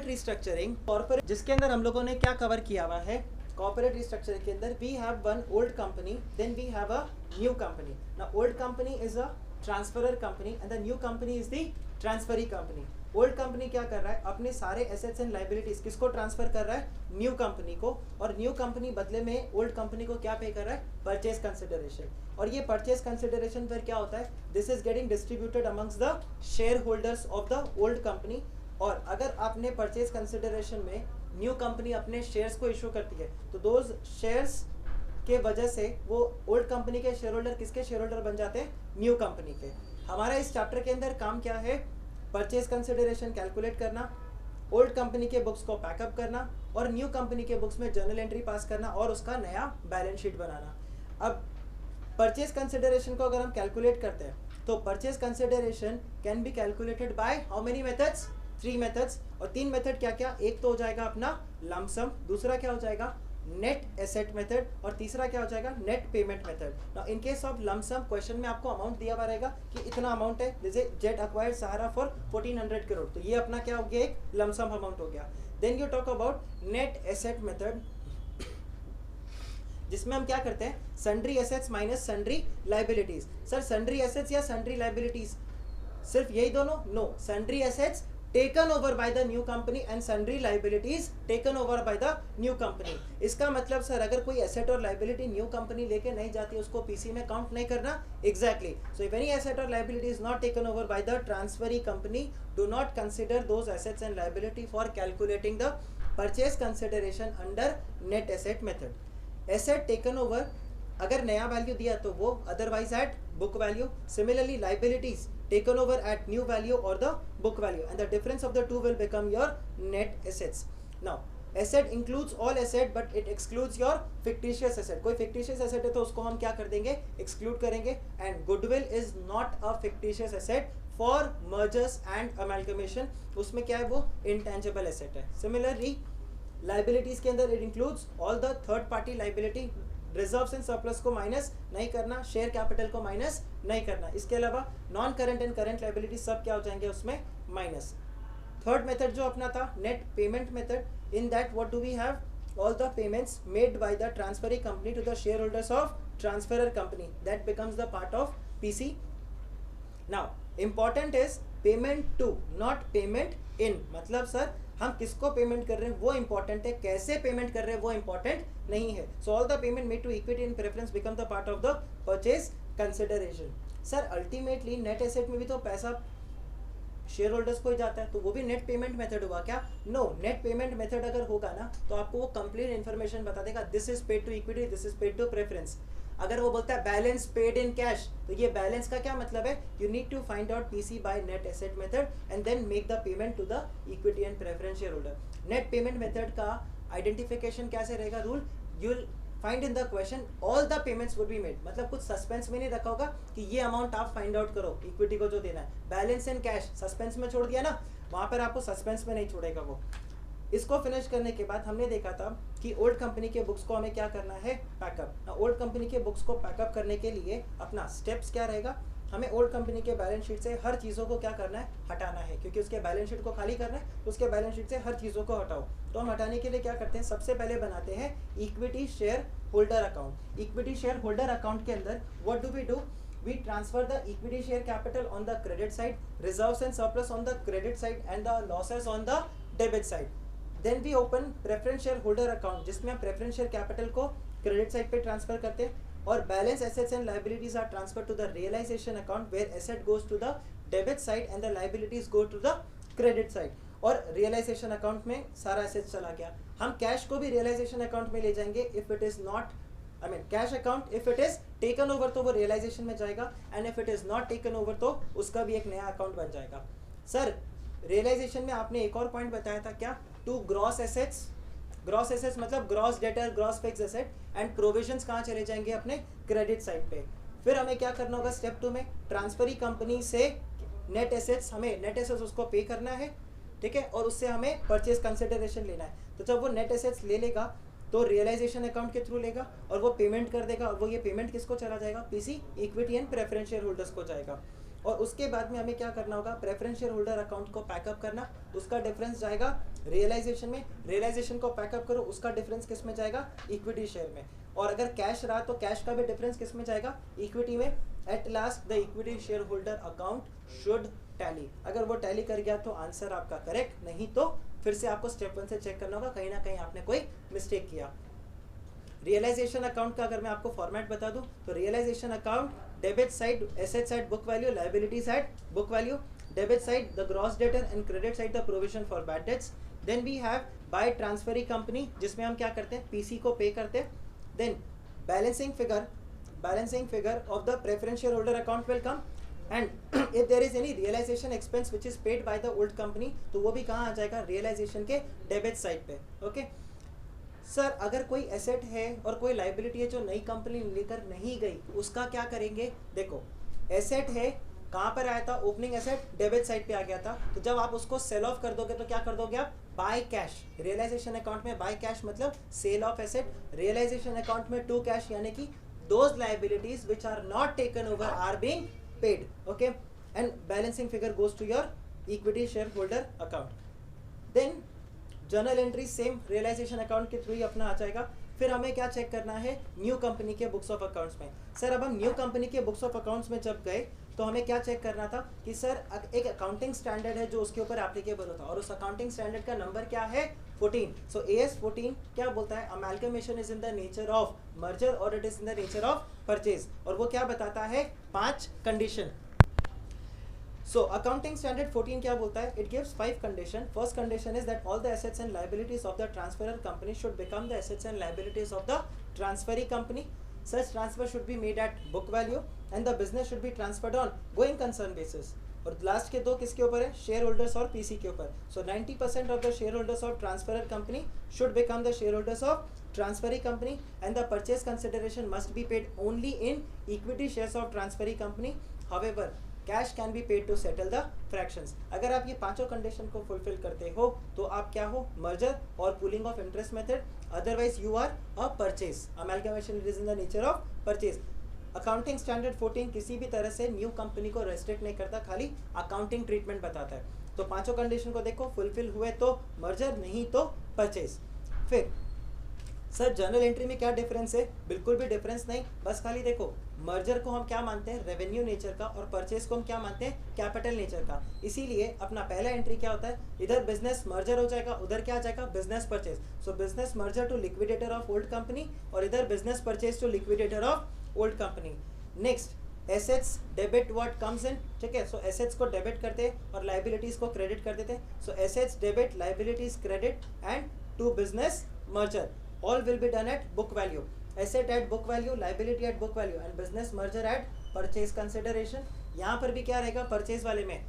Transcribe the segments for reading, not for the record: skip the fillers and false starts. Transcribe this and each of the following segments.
Restructuring corporate, जिसके अंदर हम लोगों ने क्या कवर किया हुआ है, कॉर्पोरेट रिस्ट्रक्चरिंग के अंदर we have one old company, then we have a new company. Now old company is a transferor company and the new company is the transferee company. Old company क्या कर रहा है, अपने सारे एसेट्स एंड लाइबिलिटीज किसको transfer कर रहा है, न्यू कंपनी को, और न्यू कंपनी बदले में ओल्ड कंपनी को क्या पे कर रहा है, परचेज कंसिडरेशन. और ये परचेज कंसिडरेशन फिर क्या होता है, this is getting distributed amongst the shareholders of the old company. और अगर आपने परचेज कंसिडरेशन में न्यू कंपनी अपने शेयर्स को इशू करती है तो दोज शेयर्स के वजह से वो ओल्ड कंपनी के शेयर होल्डर किसके शेयर होल्डर बन जाते हैं, न्यू कंपनी के. हमारा इस चैप्टर के अंदर काम क्या है, परचेज कंसिडरेशन कैलकुलेट करना, ओल्ड कंपनी के बुक्स को पैकअप करना और न्यू कंपनी के बुक्स में जर्नल एंट्री पास करना और उसका नया बैलेंस शीट बनाना. अब परचेज कंसिडरेशन को अगर हम कैलकुलेट करते हैं तो purchase consideration can be calculated by how many methods, 3 methods. और 3 मेथड क्या क्या, एक तो हो जाएगा अपना लंप सम, दूसरा क्या हो जाएगा नेट एसेट मेथड, और तीसरा क्या हो जाएगा net payment method. Now in case of lump sum question में आपको अमाउंट दिया हुआ रहेगा कि इतना अमाउंट है, जैसे jet acquired Sahara for 1400 crore, तो ये अपना क्या हो गया, एक लंप सम अमाउंट हो गया. Then you talk about net asset method, जिसमें हम क्या करते हैं, sundry assets minus sundry liabilities. Sir sundry assets या सन्ड्री लाइबिलिटीज सिर्फ यही दोनों, no, sundry assets taken over by the new company and sundry liabilities taken over by the new company. इसका मतलब सर अगर कोई asset or liability new company लेके नहीं जाती उसको पीसी में काउंट नहीं करना. Exactly. So if any asset or liability is not taken over by the transferee company, do not consider those assets and liability for calculating the purchase consideration under net asset method. Asset taken over अगर नया value दिया तो वो otherwise at book value. Similarly liabilities taken over at new value or the book value, and the difference of the two will become your net assets. Now asset includes all asset but it excludes your fictitious asset. कोई fictitious asset है तो उसको हम क्या कर देंगे, exclude करेंगे. and goodwill is not a fictitious asset for mergers and amalgamation, उसमें क्या है, वो intangible asset है. similarly liabilities के अंदर it includes all the third party liability, reserves and surplus को माइनस नहीं करना, शेयर कैपिटल को माइनस नहीं करना. इसके अलावा non current and current liability सब क्या हो जाएंगे उसमें माइनस. थर्ड मेथड जो अपना था net payment method, in that what do we have, all the payments made by the transferee company to the shareholders of transferor company, that becomes the part of PC. Now important is payment to, not payment in. मतलब sir हम किसको payment कर रहे हैं वो important है, कैसे payment कर रहे हैं वो इंपॉर्टेंट नहीं है. So all the payment made to equity in preference become the part of the purchase consideration. Sir ultimately net asset में भी तो पैसा शेयर होल्डर्स को ही जाता है, तो वो भी नेट पेमेंट मेथड हुआ क्या, नो. नेट पेमेंट मेथड अगर होगा ना तो आपको वो कंप्लीट इन्फॉर्मेशन बता देगा, this is paid to equity, this is paid to preference. अगर वो बोलता है बैलेंस पेड इन कैश, तो ये बैलेंस का क्या मतलब है, you need to find out PC by net asset method and then make the payment to the equity and preference shareholder. Net payment method का आइडेंटिफिकेशन कैसे रहेगा, rule you will find in the question, all the payments would be made. मतलब कुछ suspense में नहीं रखा होगा कि ये अमाउंट आप फाइंड आउट करो इक्विटी को जो देना है. बैलेंस एंड कैश सस्पेंस में छोड़ दिया ना, वहां पर आपको सस्पेंस में नहीं छोड़ेगा वो. इसको फिनिश करने के बाद हमने देखा था कि ओल्ड कंपनी के बुक्स को हमें क्या करना है, पैकअप. ओल्ड कंपनी के बुक्स को पैकअप करने के लिए अपना स्टेप्स क्या रहेगा, हमें ओल्ड कंपनी के बैलेंस शीट से हर चीज़ों को क्या करना है, हटाना है, क्योंकि उसके बैलेंस शीट को खाली करना है, उसके बैलेंस शीट से हर चीज़ों को हटाओ. तो हम हटाने के लिए क्या करते हैं, सबसे पहले बनाते हैं equity shareholder account. Equity shareholder account के अंदर what do we do, we transfer the equity share capital on the credit side, reserves and surplus on the credit side and the losses on the debit side. Then we open preference share holder account, जिसमें हम preference share capital को credit side पे transfer करते हैं, और balance assets and liabilities are transferred to the realization account where asset goes to the debit side and the liabilities go to the credit side. और realization account में सारा assets चला गया. हम cash को भी realization account में ले जाएंगे if it is not cash account, if it is taken over तो वो रियलाइजेशन में जाएगा, and if it is not taken over तो उसका भी एक नया अकाउंट बन जाएगा. सर रियलाइजेशन में आपने एक और पॉइंट बताया था क्या, to gross assets. Gross assets मतलब gross debtor, gross fix asset, and provisions कहाँ चले जाएंगे, अपने क्रेडिट साइड पे. फिर हमें क्या करना होगा स्टेप 2 में, ट्रांसफरी कंपनी से नेट एसेट्स, हमें नेट एसेट्स उसको पे करना है, ठीक है, और उससे हमें परचेज कंसिडरेशन लेना है. तो जब वो नेट एसेट्स ले लेगा तो रियलाइजेशन अकाउंट के थ्रू लेगा और वो पेमेंट कर देगा, और वो ये पेमेंट किसको चला जाएगा, PC equity and preference share holders को जाएगा. और उसके बाद में हमें क्या करना होगा, प्रेफरेंस शेयर होल्डर अकाउंट को पैकअप करना, उसका डिफरेंस जाएगा रियलाइजेशन में, रियलाइजेशन को पैकअप करो, उसका डिफरेंस किस में जाएगा, इक्विटी शेयर में, और अगर कैश रहा तो कैश का भी डिफरेंस किस में जाएगा, इक्विटी में। At last the equity shareholder account should tally. अगर वो टैली कर गया तो आंसर आपका करेक्ट, नहीं तो फिर से आपको स्टेप 1 से चेक करना होगा, कहीं ना कहीं आपने कोई मिस्टेक किया। रियलाइजेशन अकाउंट का अगर मैं आपको फॉर्मेट बता दूं तो realisation account debit side asset side book value, liability side book value, debit side the gross debtor and credit side the provision for bad debts. Then we have by transferee company, जिसमें हम क्या करते हैं, PC को pay करते हैं। Then balancing figure of the preference shareholder account will come, and if there is any realisation expense which is paid by the old company, तो वो भी कहाँ आ जाएगा, रियलाइजेशन के डेबिट साइड पे। ओके सर, अगर कोई एसेट है और कोई लाइबिलिटी है जो नई कंपनी लेकर नहीं गई, उसका क्या करेंगे। देखो एसेट है, कहाँ पर आया था, ओपनिंग एसेट डेबिट साइड पे आ गया था, तो जब आप उसको सेल ऑफ कर दोगे तो क्या कर दोगे आप, बाय कैश। रियलाइजेशन अकाउंट में बाय कैश मतलब sale of asset, realisation account में टू कैश, यानी कि those liabilities which are not taken over are being paid. Okay, and balancing figure goes to your equity shareholder account. Then journal entry same realisation account के through ही अपना आ जाएगा। फिर हमें क्या चेक करना है, न्यू कंपनी के बुक्स ऑफ अकाउंट्स में। सर अब हम न्यू कंपनी के बुक्स ऑफ अकाउंट्स में जब गए तो हमें क्या चेक करना था कि सर एक अकाउंटिंग स्टैंडर्ड है जो उसके ऊपर एप्लीकेबल होता है, और उस अकाउंटिंग स्टैंडर्ड का नंबर क्या है, 14। सो AS 14 क्या बोलता है, amalgamation is in the nature of merger or it is in the nature of purchase, और वो क्या बताता है, 5 कंडीशन। So accounting standard 14 क्या बोलता है, it gives 5 condition. First condition is that all the assets and liabilities of the transferor company should become the assets and liabilities of the transferee company. Such transfer should be made at book value and the business should be transferred on going concern basis. और last के दो किसके ऊपर है, share holders और PC के ऊपर। सो 90% of the shareholders of transferor company should become the shareholders of transferee company and the purchase consideration must be paid only in equity shares of transferee company. However, cash can be paid to settle the fractions. अगर आप ये पांचों condition को fulfil करते हो तो आप क्या हो, मर्जर और pooling of interest method, otherwise you are a purchase. Amalgamation is in the nature of purchase. Accounting standard 14 किसी भी तरह से न्यू कंपनी को रेस्ट्रिक्ट नहीं करता, खाली अकाउंटिंग ट्रीटमेंट बताता है। तो पांचों कंडीशन को देखो, फुलफिल हुए तो मर्जर, नहीं तो परचेज। फिर सर जर्नल एंट्री में क्या डिफरेंस है, बिल्कुल भी डिफरेंस नहीं, बस खाली देखो मर्जर को हम क्या मानते हैं, रेवेन्यू नेचर का, और परचेज को हम क्या मानते हैं, कैपिटल नेचर का। इसीलिए अपना पहला एंट्री क्या होता है, इधर बिजनेस मर्जर हो जाएगा, उधर क्या आ जाएगा, business purchase. So business merger to liquidator of old company, और इधर business purchase to liquidator of old company. Next assets debit what comes in, ठीक है। सो एसेट्स को डेबिट करते हैं और लाइबिलिटीज को क्रेडिट कर देते हैं। So assets debit, liabilities credit, and to business merger all will be done at book value. Asset at book value, liability at book value, and business merger at purchase consideration. यहाँ पर भी क्या रहेगा, purchase वाले में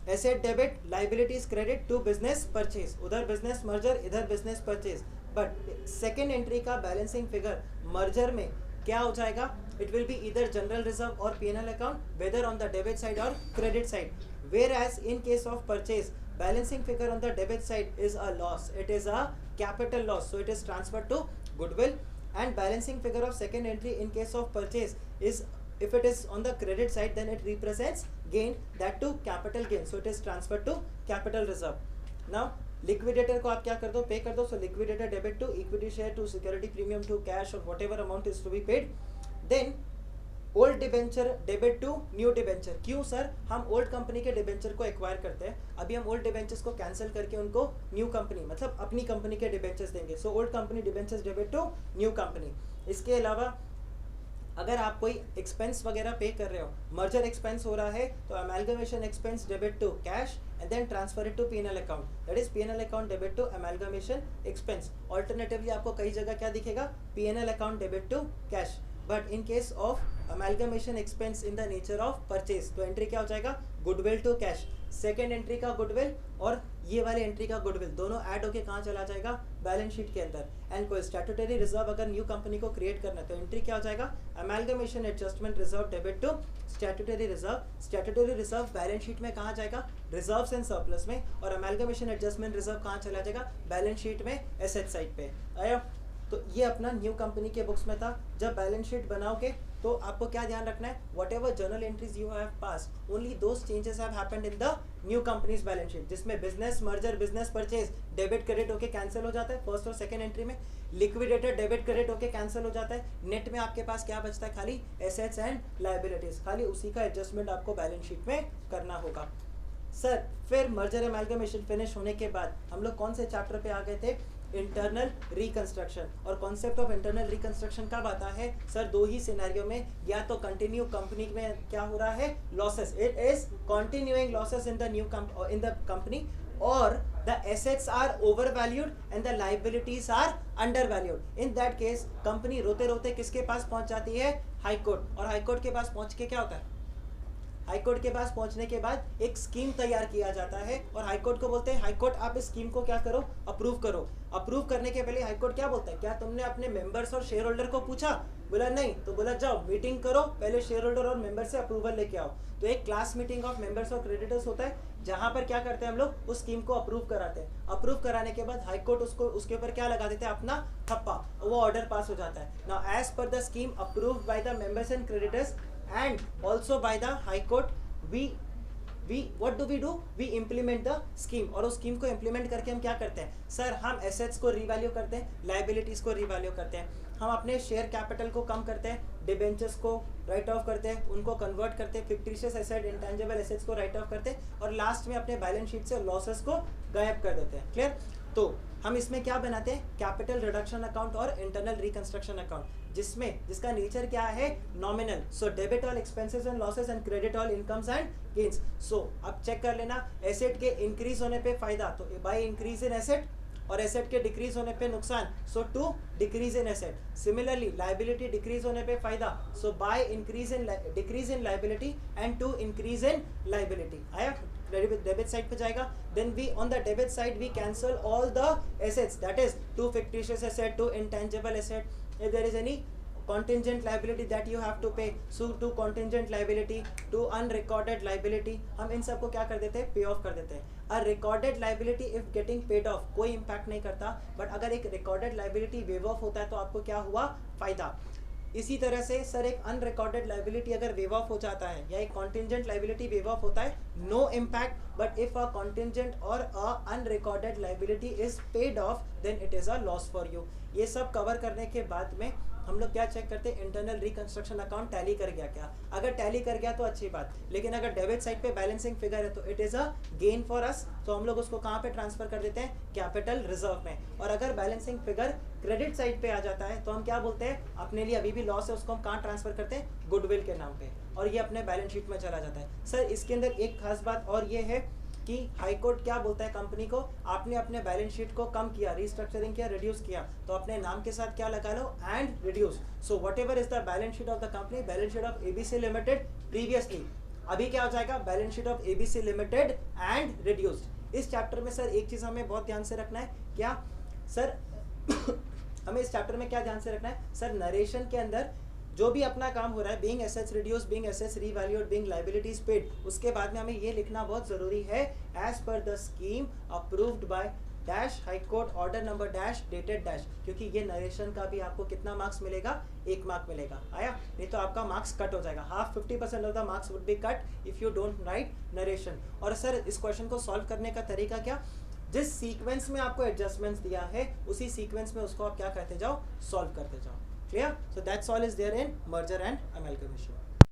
asset debit, liabilities credit to business purchase, उधर business merger, इधर business purchase. But second entry का बैलेंसिंग फिगर मर्जर में क्या हो जाएगा, इट विल बी इधर जनरल रिजर्व और P&L account, whether on the debit side और credit side. Whereas in case of purchase, balancing figure on the debit side is a loss, it is a capital loss, so it is transferred to goodwill. And balancing figure of second entry in case of purchase is, if it is on the credit side, then it represents gain, that to capital gain, so it is transferred to capital reserve. Now liquidator को आप क्या कर दो, पे कर दो। So liquidator debit to equity share to security premium to cash or whatever amount is to be paid. Then old debenture debit to new debenture. क्यों sir, हम ओल्ड कंपनी के डिबेंचर को एक्वायर करते हैं, अभी हम ओल्ड डिबेंचर्स को cancel करके उनको न्यू कंपनी मतलब अपनी कंपनी के डिबेंचर्स देंगे। So old company debentures debit to new company. इसके अलावा अगर आप कोई एक्सपेंस वगैरह पे कर रहे हो, मर्जर एक्सपेंस हो रहा है तो amalgamation expense debit to cash and then transfer it to P&L account, that is P&L account debit to amalgamation expense. Alternatively आपको कई जगह क्या दिखेगा, P&L account debit to cash. But in case of amalgamation expense in the nature of purchase, तो entry क्या हो जाएगा, goodwill to cash. Second entry का गुडविल और ये वाली एंट्री का गुडविल दोनों ऐड होके कहाँ चला जाएगा, बैलेंस शीट के अंदर। एंड कोई स्टैट्यूटरी रिजर्व अगर न्यू कंपनी को क्रिएट करना है तो एंट्री क्या हो जाएगा, amalgamation adjustment reserve debit to statutory reserve. Statutory reserve balance sheet में कहाँ जाएगा, रिजर्व्स एंड सरप्लस में, और अमैल्गमेशन एडजस्टमेंट रिजर्व कहाँ चला जाएगा, बैलेंस शीट में एसेट साइड पे। आया, तो ये अपना न्यू कंपनी के बुक्स में था। जब बैलेंस शीट बनाओगे तो आपको क्या ध्यान रखना है, whatever journal entries you have pass, only those changes have happened in the new companies balance sheet, जिसमें business merger, business purchase debit credit होके कैंसिल हो जाता है फर्स्ट और सेकंड एंट्री में, लिक्विडेटेड डेबिट क्रेडिट होके cancel हो जाता है, नेट में आपके पास क्या बचता है, खाली एसेट्स एंड लायबिलिटीज, खाली उसी का एडजस्टमेंट आपको बैलेंस शीट में करना होगा। सर फिर मर्जर एमैल्गमेशन फिनिश होने के बाद हम लोग कौन से चैप्टर पे आ गए थे, इंटरनल रिकंस्ट्रक्शन। और कॉन्सेप्ट ऑफ इंटरनल रिकंस्ट्रक्शन कब आता है सर, दो ही सिनेरियो में, या तो कंटिन्यू कंपनी में क्या हो रहा है, losses, it is continuing losses in the new in the company, और the assets are overvalued and the liabilities are undervalued. In that case company रोते रोते किसके पास पहुंच जाती है, हाई कोर्ट, और हाई कोर्ट के पास पहुंच के क्या होता है, हाई कोर्ट के पास पहुंचने के बाद एक स्कीम तैयार किया जाता है, और हाई कोर्ट को बोलते हैं, हाई कोर्ट आप इस स्कीम को क्या करो, अप्रूव करो। अप्रूव करने के पहले हाई कोर्ट क्या बोलता है, क्या तुमने अपने मेंबर्स और शेयर होल्डर को पूछा, बोला नहीं, तो बोला जाओ मीटिंग करो, पहले शेयर होल्डर और मेंबर से अप्रूवल लेके आओ। तो एक क्लास मीटिंग ऑफ मेंबर्स और क्रेडिटर्स होता है, जहां पर क्या करते हैं हम लोग, उस स्कीम को अप्रूव कराते हैं। अप्रूव कराने के बाद हाई कोर्ट उसको उसके ऊपर क्या लगा देते हैं, अपना ठप्पा, वो ऑर्डर पास हो जाता है। Now as per the scheme approved by the members and creditors and also by the high court, what do we implement the scheme, और उस स्कीम को इम्प्लीमेंट करके हम क्या करते हैं सर, हम एसेट्स को रिवैल्यू करते हैं, लायबिलिटीज को रिवैल्यू करते हैं, हम अपने शेयर कैपिटल को कम करते हैं, डिबेंचर्स को राइट ऑफ करते हैं, उनको कन्वर्ट करते हैं, फिक्टिशियस एसेट, इंटेंजिबल एसेट्स को राइट ऑफ करते हैं, और लास्ट में अपने बैलेंस शीट से लॉसेस को गायब कर देते हैं। क्लियर? तो हम इसमें क्या बनाते हैं, कैपिटल रिडक्शन अकाउंट और इंटरनल रिकंस्ट्रक्शन अकाउंट, जिसका नेचर क्या है, nominal. So debit all expenses and losses and credit all incomes and gains. So अब चेक कर लेना, एसेट के इंक्रीज होने पे फायदा, तो बाय इंक्रीज इन एसेट, और एसेट के डिक्रीज होने पे नुकसान, so to decrease in asset. Similarly liability decrease होने पे फायदा, so by decrease in liability and to increase in liability. आया? डेबिट साइड पे जाएगा, then we on the debit side we cancel all the assets, that is to fictitious asset, to intangible asset, if there is any contingent liability that you have to pay, so to contingent liability, to unrecorded liability, हम इन सबको क्या कर देते हैं, पे of कर देते हैं। A recorded liability if getting paid off कोई इम्पैक्ट नहीं करता, बट अगर एक recorded liability वेव ऑफ होता है तो आपको क्या हुआ, फायदा। इसी तरह से सर एक अनरिकॉर्डेड लाइबिलिटी अगर वेव ऑफ हो जाता है, या एक कॉन्टिंजेंट लाइबिलिटी वेव ऑफ होता है, no impact, but if a contingent or a unrecorded liability is paid off, then it is a loss for you. ये सब कवर करने के बाद में हम लोग क्या चेक करते हैं, इंटरनल रिकंस्ट्रक्शन अकाउंट टैली कर गया क्या, अगर टैली कर गया तो अच्छी बात, लेकिन अगर डेबिट साइड पे बैलेंसिंग फिगर है तो it is a gain for us, तो हम लोग उसको कहाँ पे ट्रांसफर कर देते हैं, कैपिटल रिजर्व में। और अगर बैलेंसिंग फिगर क्रेडिट साइड पे आ जाता है तो हम क्या बोलते हैं, अपने लिए अभी भी लॉस है, उसको हम कहाँ ट्रांसफर करते हैं, गुडविल के नाम पे, और ये अपने बैलेंस शीट में चला जाता है। सर इसके अंदर एक खास बात और ये है कि हाई कोर्ट क्या बोलता है कंपनी को, आपने अपने बैलेंस शीट को कम किया, रिस्ट्रक्चरिंग किया, रिड्यूस किया, तो अपने नाम के साथ क्या लगा लो, and reduce. So whatever is the balance sheet of the company, balance sheet of ABC limited previously, अभी क्या हो जाएगा, balance sheet of ABC limited and reduced. इस चैप्टर में सर एक चीज हमें बहुत ध्यान से रखना है, क्या सर हमें इस चैप्टर में क्या ध्यान से रखना है सर, नरेशन के अंदर जो भी अपना काम हो रहा है, being assets reduce, being assets revalued, being liabilities paid, उसके बाद में हमें ये लिखना बहुत जरूरी है, as per the scheme approved by dash high court order number dash dated dash, क्योंकि ये नरेशन का भी आपको कितना मार्क्स मिलेगा, 1 मार्क मिलेगा। आया? नहीं तो आपका मार्क्स कट हो जाएगा, half 50% of the marks would be cut if you don't write narration. और सर इस क्वेश्चन को सॉल्व करने का तरीका क्या, जिस सीक्वेंस में आपको एडजस्टमेंट्स दिया है उसी सीक्वेंस में उसको आप क्या करते जाओ, सॉल्व करते जाओ। Clear? So that's all is there in merger and amalgamation.